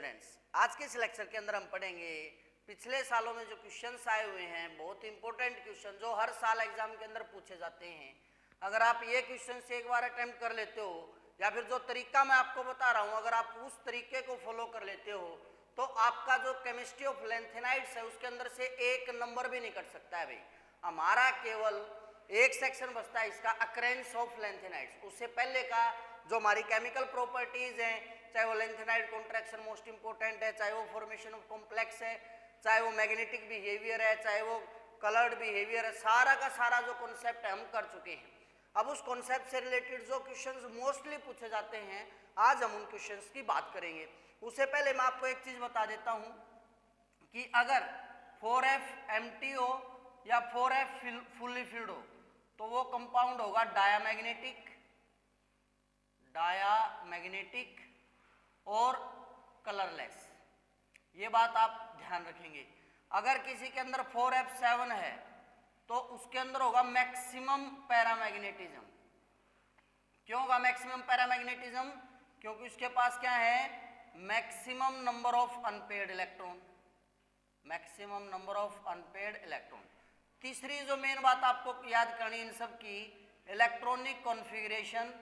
Students, आज के इस लेक्चर के अंदर हम पढ़ेंगे पिछले सालों में जो क्वेश्चंस आए हुए हैं, बहुत इंपॉर्टेंट क्वेश्चन जो हर साल एग्जाम के अंदर पूछे जाते हैं। अगर आप ये क्वेश्चन एक बार अटेम्प्ट कर लेते हो या फिर जो तरीका मैं आपको बता रहा हूँ अगर आप उस तरीके को फॉलो कर लेते हो तो आपका जो केमिस्ट्री ऑफ लेंथेनाइड्स है उसके अंदर से एक नंबर भी नहीं कट सकता है भाई। हमारा केवल एक सेक्शन बचता है इसका, अक्रेंस ऑफ लेंथेनाइड्स। उससे पहले का जो हमारी केमिकल प्रॉपर्टीज हैं, चाहे वो लेंथेनाइड कॉन्ट्रैक्शन मोस्ट इंपॉर्टेंट है, चाहे वो फॉर्मेशन ऑफ कॉम्प्लेक्स है, चाहे वो मैग्नेटिक बिहेवियर है, चाहे वो कलर्ड बिहेवियर है, सारा का सारा जो कॉन्सेप्ट है हम कर चुके हैं। अब उस कॉन्सेप्ट से रिलेटेड जो क्वेश्चंस मोस्टली पूछे जाते हैं आज हम उन क्वेश्चंस की बात करेंगे। उससे पहले मैं आपको एक चीज बता देता हूं कि अगर 4F एम्प्टी हो या 4F फुल्ली फिल्ड हो तो वो कंपाउंड होगा डायामैग्नेटिक और कलरलेस। ये बात आप ध्यान रखेंगे। अगर किसी के अंदर 4F7 है तो उसके अंदर होगा मैक्सिमम पैरामैग्नेटिज्म। क्यों होगा मैक्सिमम पैरामैग्नेटिज्म? क्योंकि उसके पास क्या है, maximum number of unpaired electron, maximum number of unpaired electron. तीसरी जो मेन बात आपको याद करनी इन सब की, electronic configuration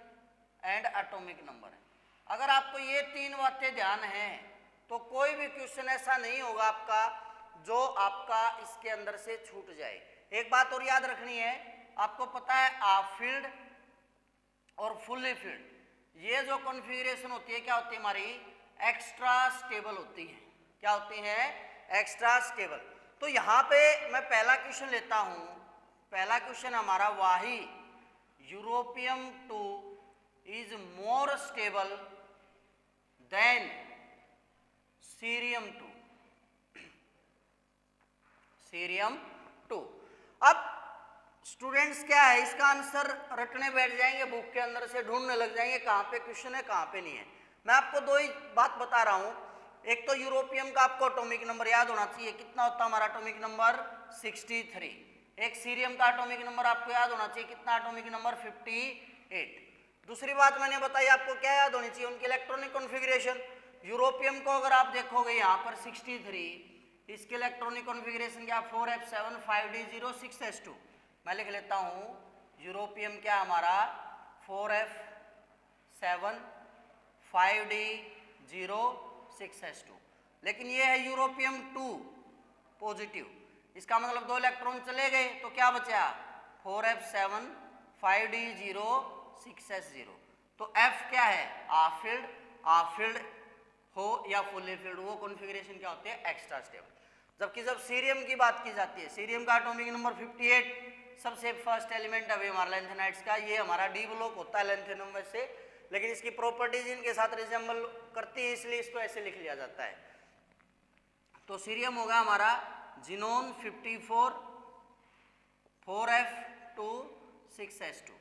and atomic number. अगर आपको ये तीन बातें ध्यान है तो कोई भी क्वेश्चन ऐसा नहीं होगा आपका जो आपका इसके अंदर से छूट जाए। एक बात और याद रखनी है, आपको पता है हाफ फील्ड और फुल्ली फील्ड ये जो कॉन्फ़िगरेशन होती है क्या होती है हमारी, एक्स्ट्रा स्टेबल होती है। क्या होती है? Extra stable. तो यहाँ पे मैं पहला क्वेश्चन लेता हूँ। पहला क्वेश्चन हमारा वाही europium 2 is more stable than cerium 2। Cerium 2। अब स्टूडेंट्स क्या है, इसका आंसर रटने बैठ जाएंगे, बुक के अंदर से ढूंढने लग जाएंगे कहाँ पे क्वेश्चन है कहाँ पे नहीं है। मैं आपको दो ही बात बता रहा हूँ। एक तो यूरोपियम का आपको एटॉमिक नंबर याद होना चाहिए, कितना होता है हमारा एटॉमिक नंबर 63। एक सीरियम का एटॉमिक नंबर आपको याद होना चाहिए, कितना एटॉमिक नंबर 58। दूसरी बात मैंने बताई आपको क्या याद होनी चाहिए, उनकी इलेक्ट्रॉनिक कॉन्फ़िगरेशन। यूरोपियम को अगर आप देखोगे यहाँ पर 63, इसके इलेक्ट्रॉनिक कॉन्फ़िगरेशन क्या, 4F7 5D0 6S2। मैं लिख लेता हूँ यूरोपियम क्या हमारा 4F7 5D0 6S2। लेकिन ये है यूरोपियम 2 पॉजिटिव, इसका मतलब दो इलेक्ट्रॉन चले गए तो क्या बचा, 4F7 5D0 6S0। तो F क्या है, हाफ फील्ड। हाफ फील्ड हो या फुल्ली फील्ड वो कॉन्फ़िगरेशन क्या होती है, एक्स्ट्रा स्टेबल। जबकि जब सीरियम की बात की जाती है, सीरियम का एटॉमिक नंबर 58 सबसे फर्स्ट एलिमेंट है हमारा लेंथेनाइड्स का, ये हमारा डी ब्लॉक होता है लेंथेनम में से, लेकिन इसकी प्रॉपर्टीज इनके साथ रिजेंबल करती है इसलिए इसको ऐसे लिख लिया जाता है। तो सीरियम होगा हमारा जिनोन 54 4F2 6S2।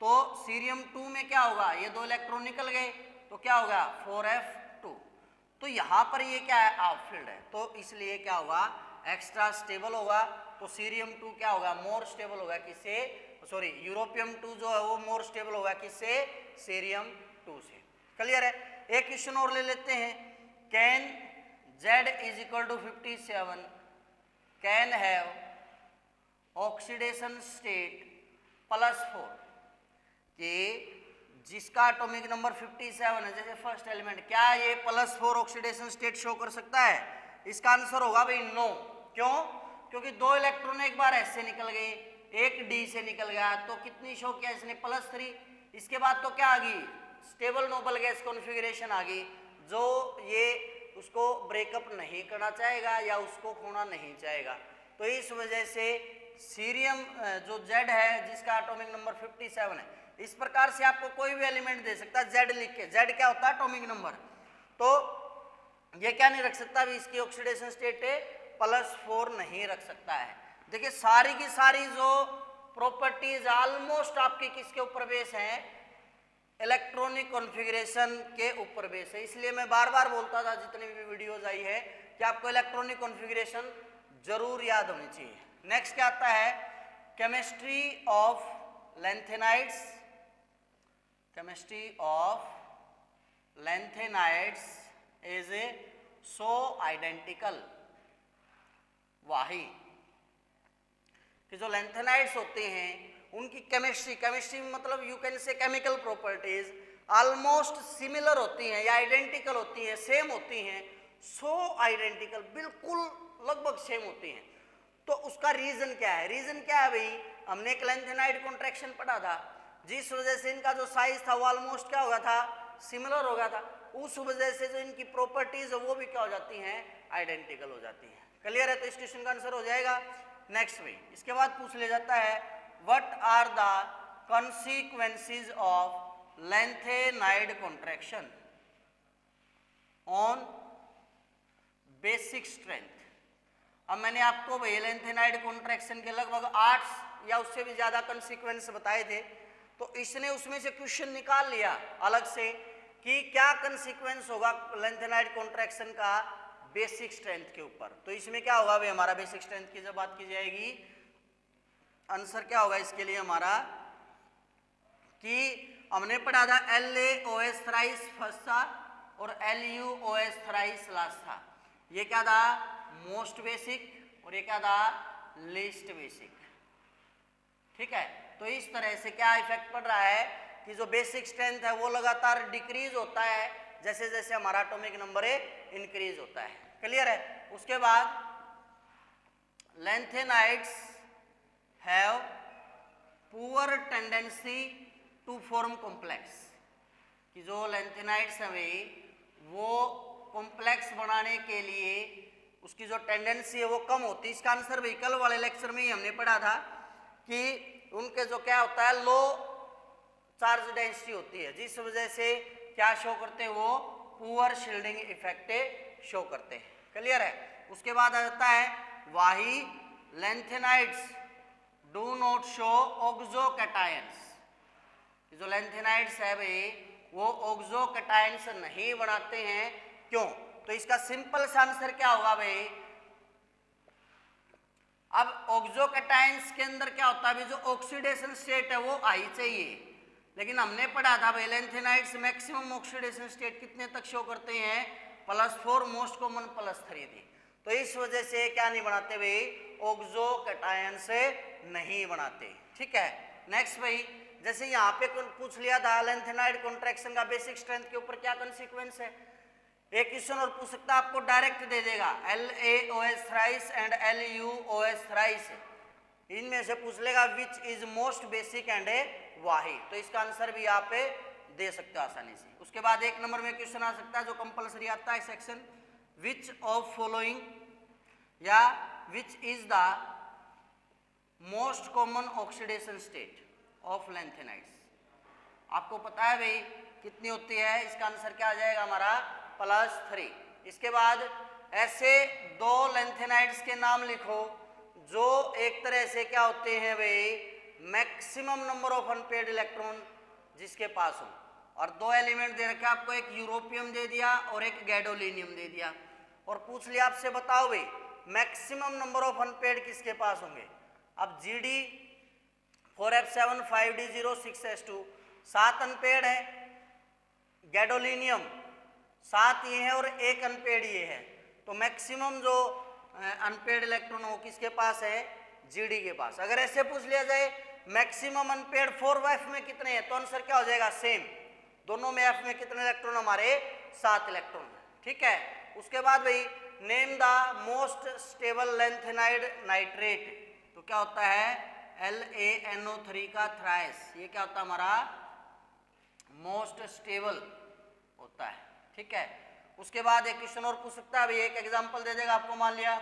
तो सीरियम 2 में क्या होगा, ये दो इलेक्ट्रॉन निकल गए तो क्या होगा 4F2। तो यहाँ पर ये क्या है, हाफ फील्ड है, तो इसलिए क्या होगा, एक्स्ट्रा स्टेबल होगा। तो सीरियम 2 क्या होगा, मोर स्टेबल होगा किससे, सॉरी यूरोपियम 2 जो है वो मोर स्टेबल होगा किससे, सीरियम 2 से। क्लियर है? एक क्वेश्चन और ले लेते हैं। Can Z is equal to 57 can have oxidation state +4। कि जिसका एटॉमिक नंबर 57 है, जैसे फर्स्ट एलिमेंट, क्या ये +4 ऑक्सीडेशन स्टेट शो कर सकता है? इसका आंसर होगा भाई नो। क्यों? क्योंकि दो इलेक्ट्रॉन एक बार ऐसे निकल गए, एक डी से निकल गया तो कितनी शो किया इसने, +3। इसके बाद तो क्या आ गई, स्टेबल नोबल गैस कॉन्फ़िगरेशन आ गई, जो ये उसको ब्रेकअप नहीं करना चाहेगा या उसको खोना नहीं चाहेगा। तो इस वजह से सीरियम जो Z है जिसका एटॉमिक नंबर 57 है, इस प्रकार से आपको कोई भी एलिमेंट दे सकता है Z लिख के। Z क्या होता है, एटॉमिक नंबर। तो ये क्या नहीं रख सकता भी, इसकी ऑक्सीडेशन स्टेट +4 नहीं रख सकता है। देखिए सारी की सारी जो प्रॉपर्टीज ऑलमोस्ट आपकी किसके ऊपर बेस हैं, इलेक्ट्रॉनिक कॉन्फ़िगरेशन के ऊपर बेस है। इसलिए मैं बार बार बोलता था जितनी भी वीडियोज आई है कि आपको इलेक्ट्रॉनिक कॉन्फ़िगरेशन जरूर याद होनी चाहिए। नेक्स्ट क्या आता है, chemistry of lanthanides. Chemistry of lanthanides is so identical, वाही कि जो लैंथेनाइड्स होते हैं उनकी केमिस्ट्री मतलब you can say chemical properties almost similar होती हैं या आइडेंटिकल होती हैं, सेम होती हैं, सो आइडेंटिकल, बिल्कुल लगभग सेम होती हैं। तो उसका रीजन क्या है? रीजन क्या है भाई? हमने एक लैंथेनाइड कॉन्ट्रैक्शन पढ़ा था, जिस वजह से इनका जो साइज था वो ऑलमोस्ट क्या हो गया था? सिमिलर हो गया था। उस वजह से जो इनकी प्रॉपर्टीज है वो भी क्या हो जाती हैं? आइडेंटिकल हो जाती हैं। क्लियर है? तो इस क्वेश्चन का आंसर हो जाएगा नेक्स्ट भाई। इसके बाद पूछ ले जाता है what are the consequences of lanthanide contraction on basic strength. अब मैंने आपको भाई लैंथेनाइड कॉन्ट्रैक्शन के लगभग 8 या उससे भी ज्यादा कॉन्सिक्वेंस बताए थे, तो इसने उसमें से क्वेश्चन निकाल लिया अलग से कि क्या कॉन्सिक्वेंस होगा लैंथेनाइड कॉन्ट्रैक्शन का बेसिक स्ट्रेंथ के ऊपर। तो इसमें क्या होगा भाई? हमारा बेसिक स्ट्रेंथ की जब बात की जाएगी, आंसर क्या होगा इसके लिए हमारा कि हमने पढ़ा था LaOH थ्राइस फर्स्ट था और LuOH थ्राइस लास्ट था। ये क्या था? मोस्ट बेसिक, और ये क्या था? Least basic. ठीक है, तो इस तरह से क्या इफेक्ट पड़ रहा है कि जो बेसिक स्ट्रेंथ है वो लगातार डिक्रीज होता है जैसे जैसे हमारा एटॉमिक नंबर इंक्रीज होता है। क्लियर है? उसके बाद lanthanides have poor tendency to form complex, कि जो लैंथेनाइड्स है वो कॉम्प्लेक्स बनाने के लिए उसकी जो टेंडेंसी है वो कम होती है। इसका आंसर भी कल वाले लेक्चर में ही हमने पढ़ा था कि उनके जो क्या होता है, लो चार्ज डेंसिटी होती है, जिस वजह से क्या शो करते हैं? वो पुअर शील्डिंग इफेक्ट शो करते हैं। क्लियर है? उसके बाद आ जाता है वाही लैंथेनाइड्स डू नॉट शो ऑक्सोकैटायंस। जो लैंथेनाइड्स है भाई वो ऑक्सोकैटायंस नहीं बनाते हैं। क्यों? तो इसका सिंपल सा आंसर क्या होगा भाई? अब ऑक्सोकैटायंस के अंदर क्या होता है भाई? जो ऑक्सीडेशन स्टेट है वो आई चाहिए, लेकिन हमने पढ़ा था भाई लैंथेनाइड्स मैक्सिमम ऑक्सीडेशन स्टेट कितने तक शो करते हैं? +4, मोस्ट कॉमन +3 थी। तो इस वजह से क्या नहीं बनाते भाई? ऑक्सोकैटायंस नहीं बनाते। ठीक है, नेक्स्ट भाई, जैसे यहाँ पे पूछ लिया था लैंथेनाइड कॉन्ट्रैक्शन का बेसिक स्ट्रेंथ के ऊपर क्या कॉन्सिक्वेंस है। एक क्वेश्चन और पूछ सकता है, आपको डायरेक्ट दे देगा LaOH thrice and LuOH thrice, इनमें से पूछ लेगा which is most basic and वाही। तो इसका आंसर भी आप दे सकते हो आसानी से। उसके बाद एक नंबर में क्वेश्चन आ सकता है जो कंपलसरी आता है सेक्शन, विच ऑफ फॉलोइंग या which is the most common oxidation state of lanthanides. आपको पता है भाई कितनी होती है? इसका आंसर क्या आ जाएगा हमारा? +3। इसके बाद ऐसे 2 लैंथेनाइड्स के नाम लिखो जो एक तरह से क्या होते हैं भाई? Maximum number of unpaired electron जिसके पास हो, और 2 एलिमेंट दे रखे आपको, एक यूरोपियम दे दिया और एक गैडोलिनियम दे दिया, और पूछ लिया आपसे बताओ भाई मैक्सिमम नंबर ऑफ अनपेयर्ड किसके पास होंगे। अब GD 4F7 5D0 6S2 7 unpaired है, गैडोलिनियम 7 ये है और 1 अनपेयर्ड ये है, तो मैक्सिमम जो अनपेयर्ड इलेक्ट्रॉन हो किसके पास है? GD के पास। अगर ऐसे पूछ लिया जाए मैक्सिमम अनपेयर्ड 4F में कितने हैं, तो आंसर क्या हो जाएगा? सेम, दोनों में F में कितने इलेक्ट्रॉन? हमारे 7 इलेक्ट्रॉन। ठीक है, उसके बाद भाई name the most stable lanthanide nitrate, तो क्या होता है? LaNO3 का थ्राइस, ये क्या होता है हमारा? मोस्ट स्टेबल होता है। ठीक है, उसके बाद एक क्वेश्चन और पूछ सकता है भाई, एक एग्जांपल दे देगा आपको, मान लिया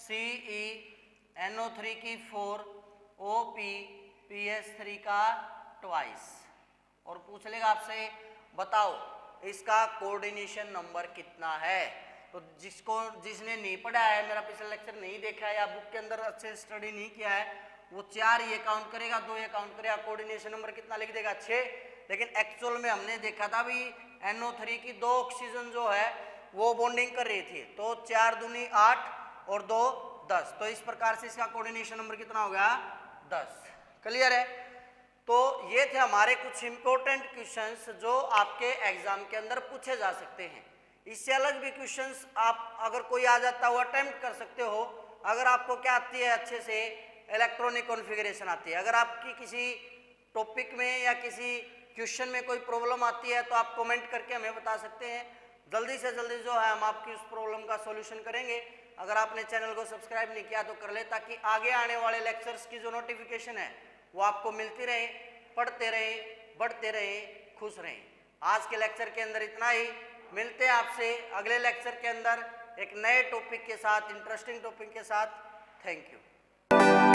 CeNO3 की 4 OPPS3 का ट्वाइस, और पूछ लेगा आपसे बताओ इसका कोऑर्डिनेशन नंबर कितना है। तो जिसने नहीं पढ़ा है, मेरा पिछला लेक्चर नहीं देखा है या बुक के अंदर अच्छे स्टडी नहीं किया है, वो 4 ये काउंट करेगा, 2 ये काउंट करेगा, कोऑर्डिनेशन नंबर कितना लिख देगा? 6। लेकिन एक्चुअल में हमने देखा था भी NO3 की 2 ऑक्सीजन जो है वो बॉन्डिंग कर रही थी, तो 4 दूनी 8 और 2 10, तो इस प्रकार से इसका कोऑर्डिनेशन नंबर कितना हो गया? 10। क्लियर है? तो ये थे हमारे कुछ इंपॉर्टेंट क्वेश्चंस जो आपके एग्जाम के अंदर पूछे जा सकते हैं। इससे अलग भी क्वेश्चंस आप अगर कोई आ जाता है वो अटेम्प्ट कर सकते हो। अगर आपको क्या आती है अच्छे से इलेक्ट्रॉनिक कॉन्फ़िगरेशन आती है। अगर आपकी किसी टॉपिक में या किसी क्वेश्चन में कोई प्रॉब्लम आती है तो आप कमेंट करके हमें बता सकते हैं। जल्दी से जल्दी जो है हम आपकी उस प्रॉब्लम का सॉल्यूशन करेंगे। अगर आपने चैनल को सब्सक्राइब नहीं किया तो कर ले, ताकि आगे आने वाले लेक्चर्स की जो नोटिफिकेशन है वो आपको मिलती रहे। पढ़ते रहे, बढ़ते रहे, खुश रहें। आज के लेक्चर के अंदर इतना ही। मिलते हैं आपसे अगले लेक्चर के अंदर एक नए टॉपिक के साथ, इंटरेस्टिंग टॉपिक के साथ। Thank you.